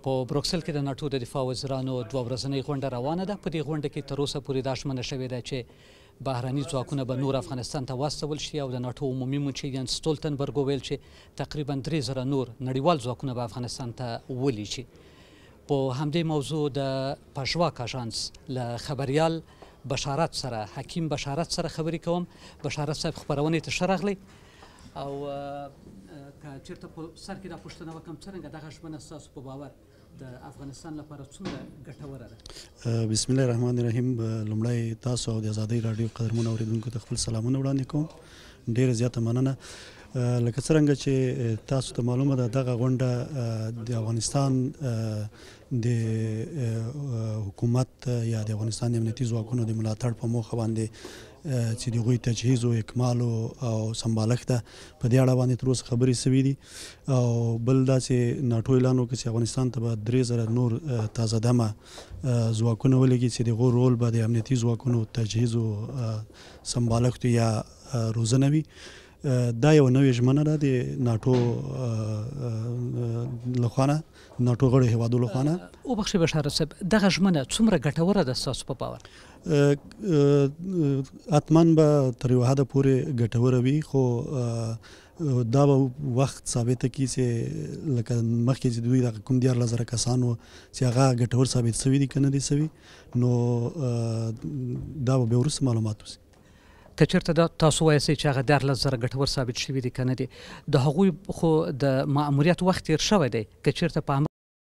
په بروکسل کې د ناټو د دفاع وزیرانو 2 ورځنۍ غونډه روانه ده. په دې غونډه کې تر اوسه پورې دا ژمنه شوې ده چې بهرني ځواکونه به نور افغانستان ته واستول شي او د ناټو عمومي منشي یان ستولتنبرګ وویل چې تقریبا 3000 نور نړیوال ځواکونه به افغانستان ته ولیږي. په همدې موضوع د پژواک اژانس له خبریال بشارت سره حکیم بشارت سره خبرې کوم. بشارت صاحب خبرونې ته ښه راغلی او که چېرته په سر کې دا پوښتنه وکړم څرنګه دغه ژمنه ستاسو په باور د افغانستان لپاره څومره ګټوره ده؟ بسم الله الرحمن الرحیم. لومړی تاسو او د ازادۍ راډیو قدرمنو اورېدونکو ته خپل سلامونه وړاندې کوم. ډېره زیاته مننه. لکه څرنګه چې تاسو ته معلومه ده دغه غونډه د افغانستان د حکومت یا د افغانستان د امنیتي ځواکونو د ملاتړ په موخه باندې چې د هغوی تجهیز او اکمال او سمبالښت ده په دې اړه باندې تر اوسه خبرې شوي دي. او بل دا چې ناټو اعلان وکړ چې افغانستان ته به 3000 نور تازه دمه ځواکونه ولېږي چې د هغو رول به د امنیتي ځواکونو تجهیز او سمبالښت یا روزنه وي. دا یو نوې ژمنه ده د ناټو لخوا نه، ناټو غړو هیوادو لخوا نه. وبخښئ بشارت صاحب، دغه ژمنه څومره ګټوره ده ستاسو په باور؟ حتما به تر یو حده پورې ګټوره وي، خو دا به وخت ثابته کړي چې لکه مخکې چې دوی دغه کوم 14000 کسان وو چې هغه ګټور ثابت شوي دي که نه دي شوي، نو دا به بیا وروسته معلومات وشي. که چېرته دا تاسو وایاست چې هغه 14000 ګټور ثابت شوي دي که نه دي، د هغوی خو د ماموریت وخت تېر شوی دی، که چېرته په